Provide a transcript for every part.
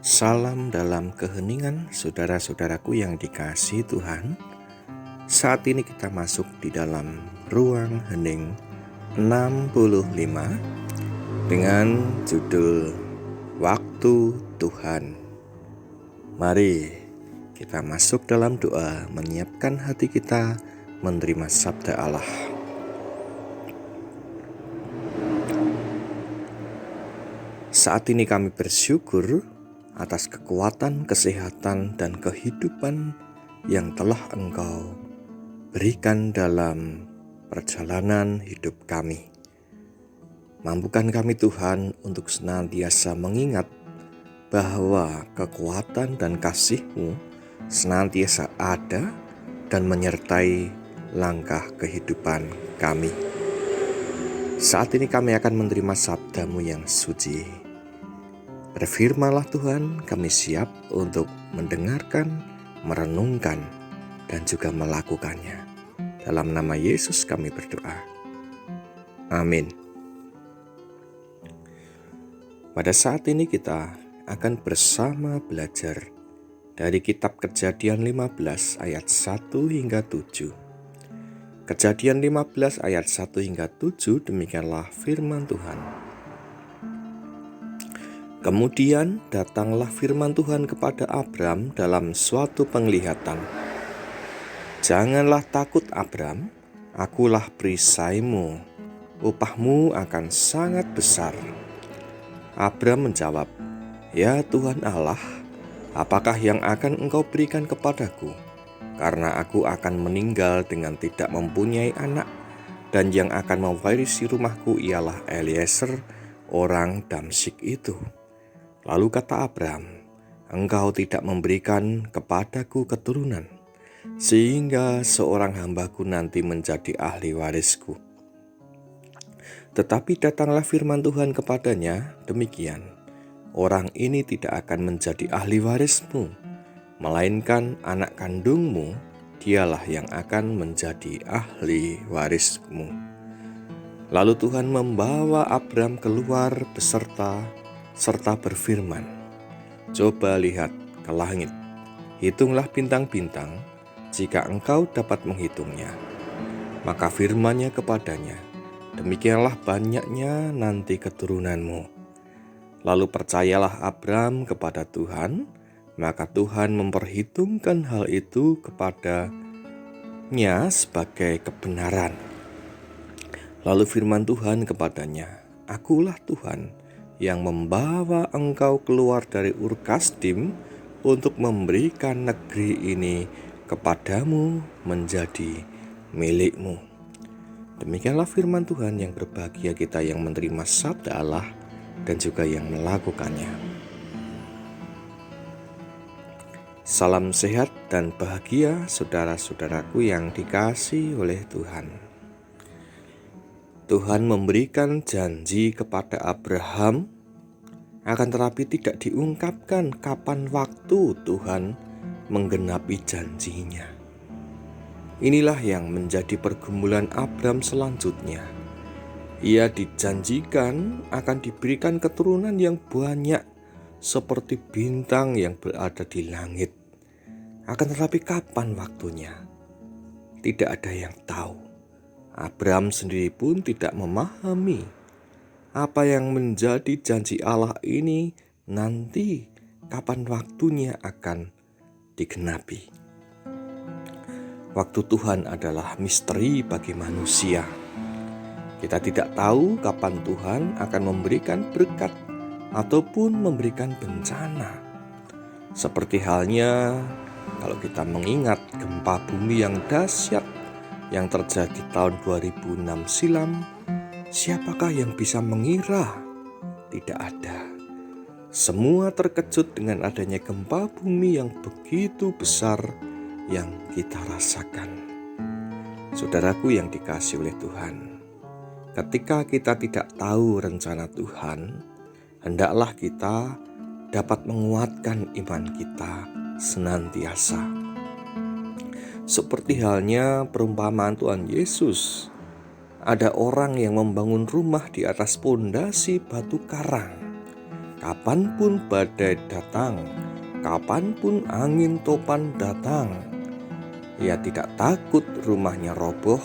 Salam dalam keheningan saudara-saudaraku yang dikasihi Tuhan. Saat ini kita masuk di dalam ruang hening 65 dengan judul Waktu Tuhan. Mari kita masuk dalam doa, menyiapkan hati kita menerima sabda Allah. Saat ini kami bersyukur atas kekuatan, kesehatan, dan kehidupan yang telah Engkau berikan dalam perjalanan hidup kami. Mampukan kami Tuhan untuk senantiasa mengingat bahwa kekuatan dan kasih-Mu senantiasa ada dan menyertai langkah kehidupan kami. Saat ini kami akan menerima sabda-Mu yang suci. Berfirmanlah Tuhan, kami siap untuk mendengarkan, merenungkan, dan juga melakukannya. Dalam nama Yesus kami berdoa. Amin. Pada saat ini kita akan bersama belajar dari kitab Kejadian 15 ayat 1 hingga 7. Kejadian 15 ayat 1 hingga 7 demikianlah firman Tuhan. Kemudian datanglah firman Tuhan kepada Abram dalam suatu penglihatan. Janganlah takut Abram, akulah perisaimu, upahmu akan sangat besar. Abram menjawab, Ya Tuhan Allah, apakah yang akan Engkau berikan kepadaku? Karena aku akan meninggal dengan tidak mempunyai anak, dan yang akan mewarisi rumahku ialah Eliezer, orang Damsyik itu. Lalu kata Abram, Engkau tidak memberikan kepadaku keturunan, sehingga seorang hambaku nanti menjadi ahli warisku. Tetapi datanglah firman Tuhan kepadanya, demikian, orang ini tidak akan menjadi ahli warismu, melainkan anak kandungmu, dialah yang akan menjadi ahli warismu. Lalu Tuhan membawa Abram keluar serta berfirman, Coba lihat ke langit, hitunglah bintang-bintang, jika engkau dapat menghitungnya. Maka firman-Nya kepadanya, Demikianlah banyaknya nanti keturunanmu. Lalu percayalah Abram kepada Tuhan, maka Tuhan memperhitungkan hal itu kepadanya sebagai kebenaran. Lalu firman Tuhan kepadanya, Akulah Tuhan yang membawa engkau keluar dari Ur Kasdim untuk memberikan negeri ini kepadamu menjadi milikmu. Demikianlah firman Tuhan. Yang berbahagia kita yang menerima sabda Allah dan juga yang melakukannya. Salam sehat dan bahagia saudara-saudaraku yang dikasihi oleh Tuhan. Tuhan memberikan janji kepada Abraham, akan tetapi tidak diungkapkan kapan waktu Tuhan menggenapi janjinya. Inilah yang menjadi pergumulan Abram selanjutnya. Ia dijanjikan akan diberikan keturunan yang banyak seperti bintang yang berada di langit. Akan tetapi kapan waktunya? Tidak ada yang tahu. Abram sendiri pun tidak memahami apa yang menjadi janji Allah ini nanti kapan waktunya akan digenapi. Waktu Tuhan adalah misteri bagi manusia. Kita tidak tahu kapan Tuhan akan memberikan berkat ataupun memberikan bencana. Seperti halnya kalau kita mengingat gempa bumi yang dahsyat yang terjadi tahun 2006 silam, siapakah yang bisa mengira? Tidak ada. Semua terkejut dengan adanya gempa bumi yang begitu besar yang kita rasakan. Saudaraku yang dikasihi oleh Tuhan, ketika kita tidak tahu rencana Tuhan, hendaklah kita dapat menguatkan iman kita senantiasa. Seperti halnya perumpamaan Tuhan Yesus, ada orang yang membangun rumah di atas pondasi batu karang. kapanpun badai datang, kapanpun angin topan datang. Ia tidak takut rumahnya roboh,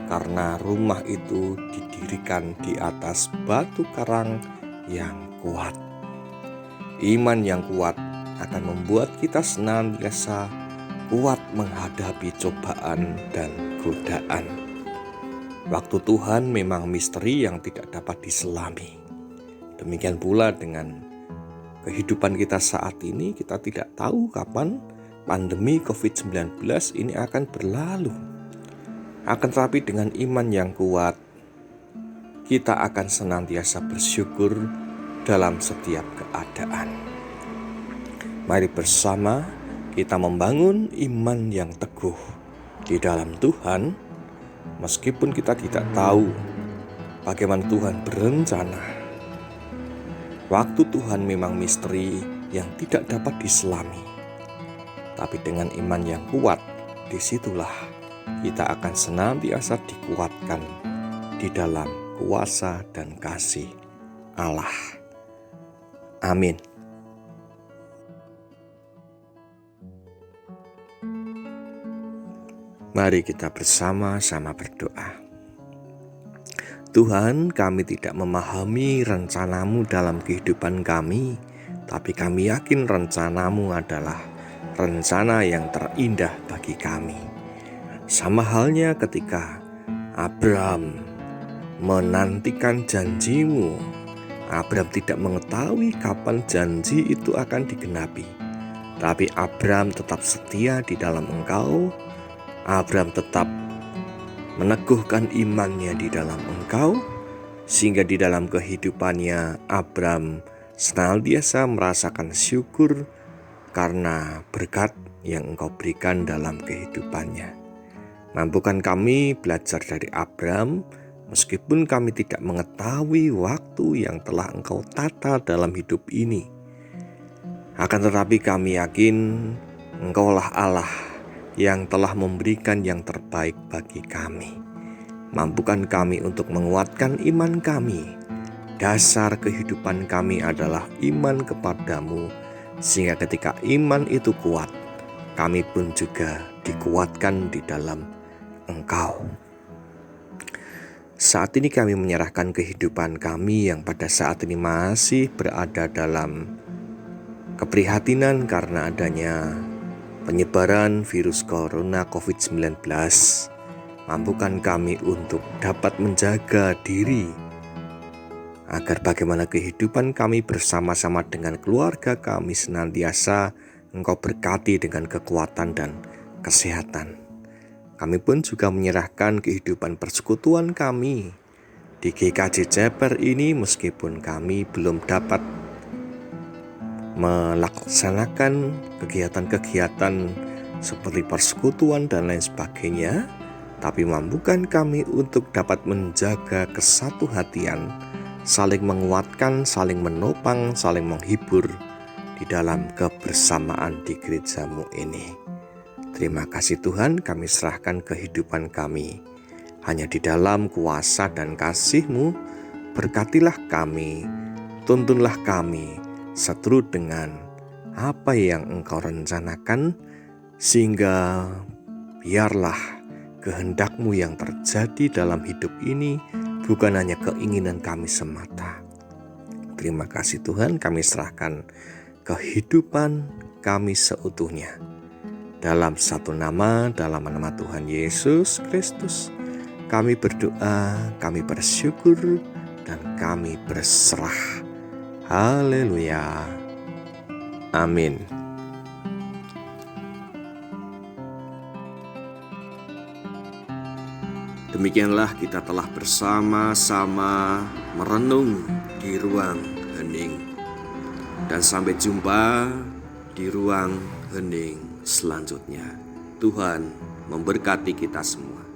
karena rumah itu didirikan di atas batu karang yang kuat. Iman yang kuat akan membuat kita senantiasa kuat menghadapi cobaan dan godaan. Waktu Tuhan memang misteri yang tidak dapat diselami. Demikian pula dengan kehidupan kita saat ini, kita tidak tahu kapan pandemi COVID-19 ini akan berlalu. Akan tetapi dengan iman yang kuat, kita akan senantiasa bersyukur dalam setiap keadaan. Mari bersama kita membangun iman yang teguh di dalam Tuhan, meskipun kita tidak tahu bagaimana Tuhan berencana. Waktu Tuhan memang misteri yang tidak dapat diselami. Tapi dengan iman yang kuat, disitulah kita akan senantiasa dikuatkan di dalam kuasa dan kasih Allah. Amin. Mari kita bersama-sama berdoa. Tuhan, kami tidak memahami rencana-Mu dalam kehidupan kami, tapi kami yakin rencana-Mu adalah rencana yang terindah bagi kami. Sama halnya ketika Abraham menantikan janji-Mu, Abraham tidak mengetahui kapan janji itu akan digenapi. Tapi Abraham tetap setia di dalam Engkau. Abraham tetap meneguhkan imannya di dalam Engkau, sehingga di dalam kehidupannya Abraham senantiasa merasakan syukur karena berkat yang Engkau berikan dalam kehidupannya. Mampukan kami belajar dari Abraham, meskipun kami tidak mengetahui waktu yang telah Engkau tata dalam hidup ini. Akan tetapi kami yakin Engkaulah Allah yang telah memberikan yang terbaik bagi kami. Mampukan kami untuk menguatkan iman kami. Dasar kehidupan kami adalah iman kepadamu, sehingga ketika iman itu kuat, kami pun juga dikuatkan di dalam Engkau. Saat ini kami menyerahkan kehidupan kami yang pada saat ini masih berada dalam keprihatinan karena adanya penyebaran virus corona COVID-19. Mampukan kami untuk dapat menjaga diri, agar bagaimana kehidupan kami bersama-sama dengan keluarga kami senantiasa Engkau berkati dengan kekuatan dan kesehatan. Kami pun juga menyerahkan kehidupan persekutuan kami di GKJ Ceper ini, meskipun kami belum dapat melaksanakan kegiatan-kegiatan seperti persekutuan dan lain sebagainya, tapi mampukan kami untuk dapat menjaga kesatuhatian, saling menguatkan, saling menopang, saling menghibur di dalam kebersamaan di gereja-Mu ini. Terima kasih Tuhan, kami serahkan kehidupan kami hanya di dalam kuasa dan kasih-Mu. Berkatilah kami, tuntunlah kami seturut dengan apa yang Engkau rencanakan, sehingga biarlah kehendak-Mu yang terjadi dalam hidup ini, bukan hanya keinginan kami semata. Terima kasih Tuhan, kami serahkan kehidupan kami seutuhnya dalam satu nama, dalam nama Tuhan Yesus Kristus. Kami berdoa, kami bersyukur, dan kami berserah. Haleluya. Amin. Demikianlah kita telah bersama-sama merenung di ruang hening. Dan sampai jumpa di ruang hening selanjutnya. Tuhan memberkati kita semua.